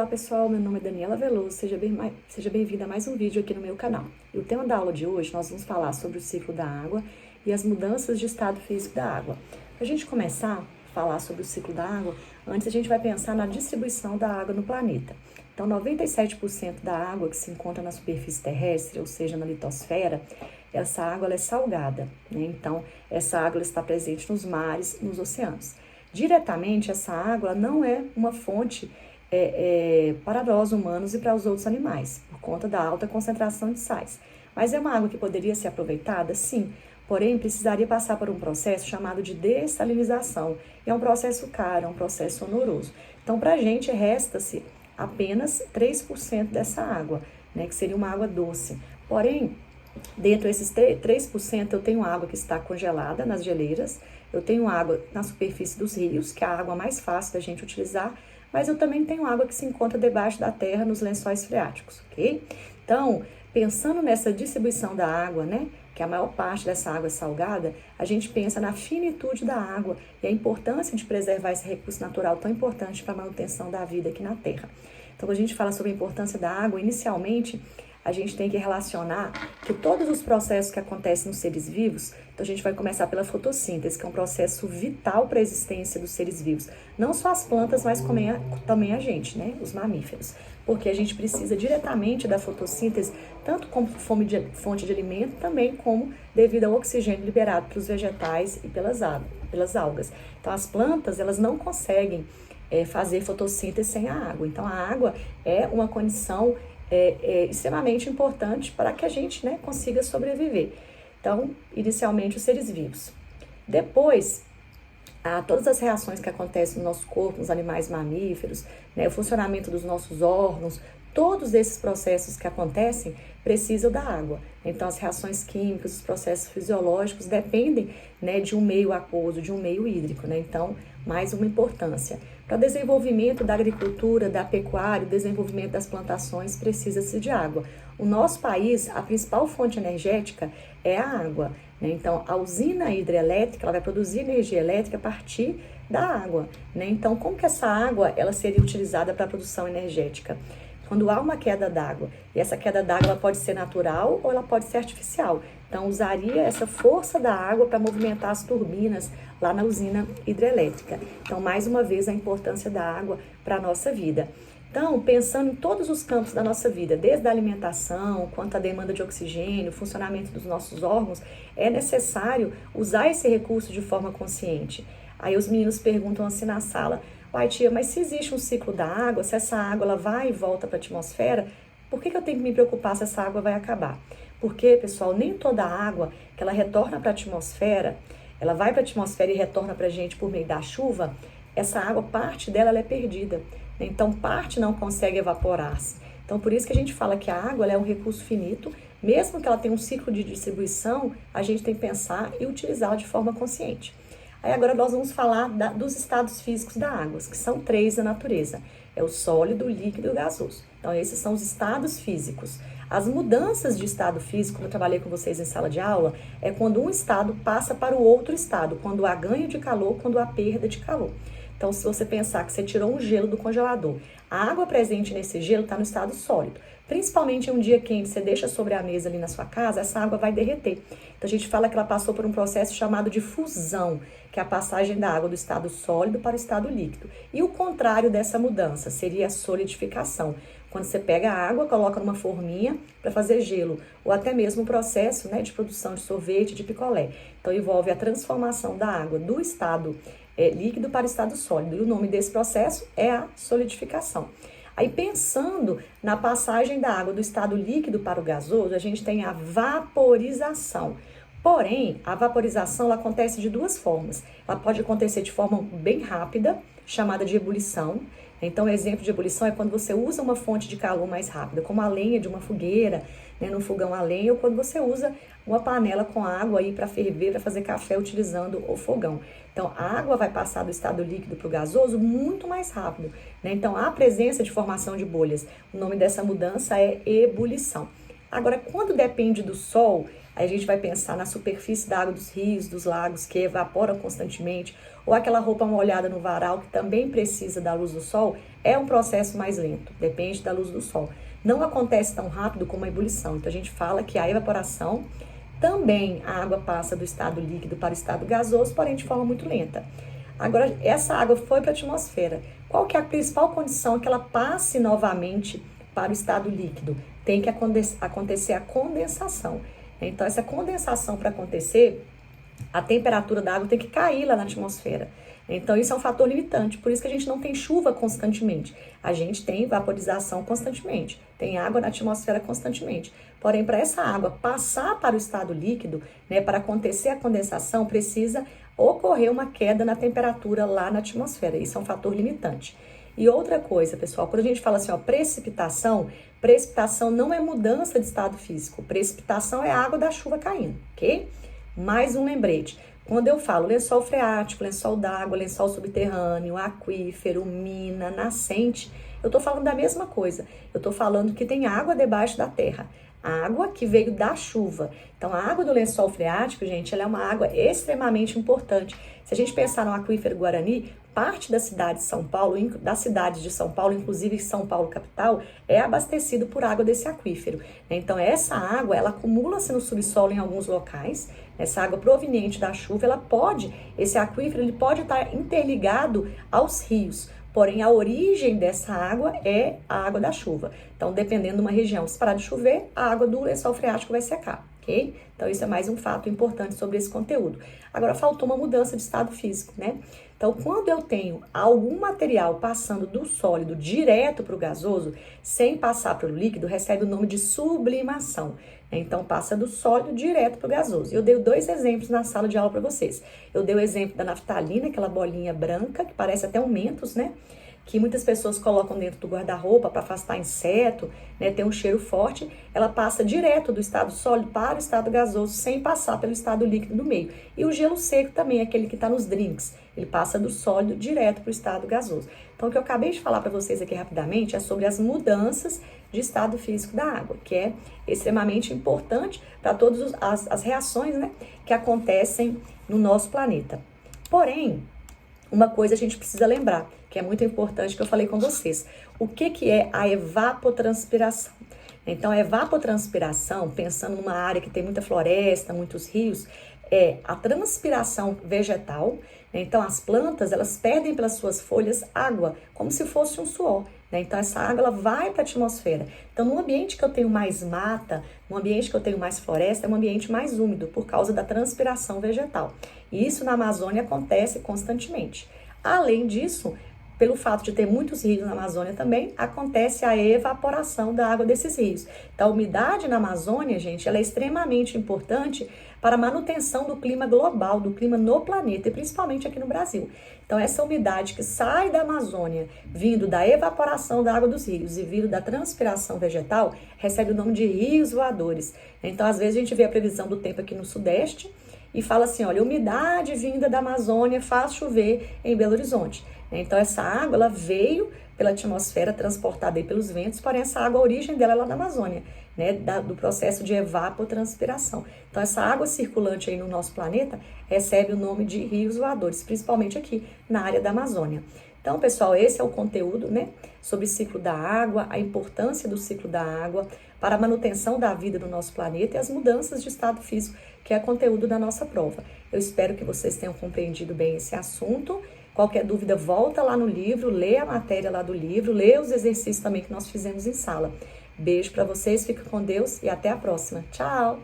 pessoal, meu nome é Daniela Veloso, seja bem-vinda a mais um vídeo aqui no meu canal. E o tema da aula de hoje, nós vamos falar sobre o ciclo da água e as mudanças de estado físico da água. Para a gente começar a falar sobre o ciclo da água, antes a gente vai pensar na distribuição da água no planeta. Então, 97% da água que se encontra na superfície terrestre, ou seja, na litosfera, essa água ela é salgada, né? Então, essa água está presente nos mares, nos oceanos. Diretamente, essa água não é uma fonte para nós humanos e para os outros animais, por conta da alta concentração de sais. Mas é uma água que poderia ser aproveitada? Sim, porém precisaria passar por um processo chamado de dessalinização. E é um processo caro, é um processo onoroso. Então, para a gente, resta-se apenas 3% dessa água, né, que seria uma água doce. Porém, dentro desses 3%, eu tenho água que está congelada nas geleiras, eu tenho água na superfície dos rios, que é a água mais fácil da gente utilizar, mas eu também tenho água que se encontra debaixo da terra nos lençóis freáticos, ok? Então, pensando nessa distribuição da água, né, que a maior parte dessa água é salgada, a gente pensa na finitude da água e a importância de preservar esse recurso natural tão importante para a manutenção da vida aqui na Terra. Então, quando a gente fala sobre a importância da água, inicialmente, a gente tem que relacionar que todos os processos que acontecem nos seres vivos, então a gente vai começar pela fotossíntese, que é um processo vital para a existência dos seres vivos. Não só as plantas, mas também a gente, né, os mamíferos. Porque a gente precisa diretamente da fotossíntese, tanto como fonte de alimento, também como devido ao oxigênio liberado pelos vegetais e pelas algas. Então as plantas, elas não conseguem fazer fotossíntese sem a água. Então a água é uma condição extremamente importante para que a gente, né, consiga sobreviver. Então, inicialmente, os seres vivos. Depois, todas as reações que acontecem no nosso corpo, nos animais mamíferos, né, o funcionamento dos nossos órgãos, todos esses processos que acontecem precisam da água. Então, as reações químicas, os processos fisiológicos dependem, né, de um meio aquoso, de um meio hídrico, né? Então, mais uma importância. Para o desenvolvimento da agricultura, da pecuária, o desenvolvimento das plantações, precisa-se de água. O nosso país, a principal fonte energética é a água, né? Então, a usina hidrelétrica, ela vai produzir energia elétrica a partir da água, né? Então, como que essa água ela seria utilizada para a produção energética? Quando há uma queda d'água, e essa queda d'água ela pode ser natural ou ela pode ser artificial. Então, usaria essa força da água para movimentar as turbinas lá na usina hidrelétrica. Então, mais uma vez, a importância da água para a nossa vida. Então, pensando em todos os campos da nossa vida, desde a alimentação, quanto à demanda de oxigênio, funcionamento dos nossos órgãos, é necessário usar esse recurso de forma consciente. Aí os meninos perguntam assim na sala: "Pai, tia, mas se existe um ciclo da água, se essa água ela vai e volta para a atmosfera, por que eu tenho que me preocupar se essa água vai acabar?" Porque, pessoal, nem toda a água que ela retorna para a atmosfera, ela vai para a atmosfera e retorna para a gente por meio da chuva, essa água, parte dela ela é perdida. Então, parte não consegue evaporar-se. Então, por isso que a gente fala que a água ela é um recurso finito, mesmo que ela tenha um ciclo de distribuição, a gente tem que pensar e utilizá-la de forma consciente. Aí agora nós vamos falar dos estados físicos da água, que são 3 na natureza. É o sólido, o líquido e o gasoso. Então, esses são os estados físicos. As mudanças de estado físico, como eu trabalhei com vocês em sala de aula, é quando um estado passa para o outro estado, quando há ganho de calor, quando há perda de calor. Então, se você pensar que você tirou um gelo do congelador, a água presente nesse gelo está no estado sólido. Principalmente em um dia quente, você deixa sobre a mesa ali na sua casa, essa água vai derreter. Então, a gente fala que ela passou por um processo chamado de fusão, que é a passagem da água do estado sólido para o estado líquido. E o contrário dessa mudança seria a solidificação. Quando você pega a água, coloca numa forminha para fazer gelo, ou até mesmo o processo, né, de produção de sorvete, de picolé. Então, envolve a transformação da água do estado líquido para o estado sólido. E o nome desse processo é a solidificação. Aí, pensando na passagem da água do estado líquido para o gasoso, a gente tem a vaporização. Porém, a vaporização ela acontece de duas formas. Ela pode acontecer de forma bem rápida, chamada de ebulição. Então, o exemplo de ebulição é quando você usa uma fonte de calor mais rápida, como a lenha de uma fogueira, né, no fogão a lenha, ou quando você usa uma panela com água aí para ferver, para fazer café utilizando o fogão. Então, a água vai passar do estado líquido para o gasoso muito mais rápido, né? Então, há presença de formação de bolhas. O nome dessa mudança é ebulição. Agora, quando depende do sol, Aí a gente vai pensar na superfície da água dos rios, dos lagos, que evaporam constantemente, ou aquela roupa molhada no varal, que também precisa da luz do sol, é um processo mais lento, depende da luz do sol. Não acontece tão rápido como a ebulição. Então a gente fala que a evaporação, também a água passa do estado líquido para o estado gasoso, porém de forma muito lenta. Agora, essa água foi para a atmosfera. Qual que é a principal condição que ela passe novamente para o estado líquido? Tem que acontecer a condensação. Então, essa condensação para acontecer, a temperatura da água tem que cair lá na atmosfera. Então, isso é um fator limitante. Por isso que a gente não tem chuva constantemente. A gente tem vaporização constantemente. Tem água na atmosfera constantemente. Porém, para essa água passar para o estado líquido, né, para acontecer a condensação, precisa ocorrer uma queda na temperatura lá na atmosfera. Isso é um fator limitante. E outra coisa, pessoal, quando a gente fala assim, ó, precipitação não é mudança de estado físico. Precipitação é a água da chuva caindo, ok? Mais um lembrete. Quando eu falo lençol freático, lençol d'água, lençol subterrâneo, aquífero, mina, nascente, eu estou falando da mesma coisa. Eu estou falando que tem água debaixo da terra. A água que veio da chuva. Então, a água do lençol freático, gente, ela é uma água extremamente importante. Se a gente pensar no aquífero Guarani, parte da cidade de São Paulo, das cidades de São Paulo, inclusive São Paulo capital, é abastecido por água desse aquífero. Então, essa água, ela acumula-se no subsolo em alguns locais. Essa água proveniente da chuva, esse aquífero, ele pode estar interligado aos rios. Porém, a origem dessa água é a água da chuva. Então, dependendo de uma região, se parar de chover, a água do lençol freático vai secar, ok? Então, isso é mais um fato importante sobre esse conteúdo. Agora, faltou uma mudança de estado físico, né? Então, quando eu tenho algum material passando do sólido direto para o gasoso, sem passar para o líquido, recebe o nome de sublimação. Então, passa do sólido direto para o gasoso. Eu dei 2 exemplos na sala de aula para vocês. Eu dei o exemplo da naftalina, aquela bolinha branca, que parece até um Mentos, né? Que muitas pessoas colocam dentro do guarda-roupa para afastar inseto, né? Tem um cheiro forte. Ela passa direto do estado sólido para o estado gasoso, sem passar pelo estado líquido no meio. E o gelo seco também, aquele que está nos drinks. Ele passa do sólido direto para o estado gasoso. Então, o que eu acabei de falar para vocês aqui rapidamente é sobre as mudanças de estado físico da água, que é extremamente importante para todas as reações, né, que acontecem no nosso planeta. Porém, uma coisa a gente precisa lembrar, que é muito importante, que eu falei com vocês. O que é a evapotranspiração? Então, a evapotranspiração, pensando numa área que tem muita floresta, muitos rios, é a transpiração vegetal. Então, as plantas, elas perdem pelas suas folhas água, como se fosse um suor. Então, essa água ela vai para a atmosfera. Então, no ambiente que eu tenho mais mata, no ambiente que eu tenho mais floresta, é um ambiente mais úmido, por causa da transpiração vegetal. E isso na Amazônia acontece constantemente. Além disso, pelo fato de ter muitos rios na Amazônia também, acontece a evaporação da água desses rios. Então, a umidade na Amazônia, gente, ela é extremamente importante para a manutenção do clima global, do clima no planeta, e principalmente aqui no Brasil. Então, essa umidade que sai da Amazônia, vindo da evaporação da água dos rios e vindo da transpiração vegetal, recebe o nome de rios voadores. Então, às vezes, a gente vê a previsão do tempo aqui no Sudeste e fala assim, olha, umidade vinda da Amazônia faz chover em Belo Horizonte. Então, essa água, ela veio pela atmosfera, transportada aí pelos ventos, porém, essa água, a origem dela é lá na Amazônia, né, do processo de evapotranspiração. Então, essa água circulante aí no nosso planeta recebe o nome de rios voadores, principalmente aqui na área da Amazônia. Então, pessoal, esse é o conteúdo, né, sobre o ciclo da água, a importância do ciclo da água para a manutenção da vida no nosso planeta e as mudanças de estado físico, que é conteúdo da nossa prova. Eu espero que vocês tenham compreendido bem esse assunto. Qualquer dúvida, volta lá no livro, lê a matéria lá do livro, lê os exercícios também que nós fizemos em sala. Beijo para vocês, fica com Deus e até a próxima. Tchau!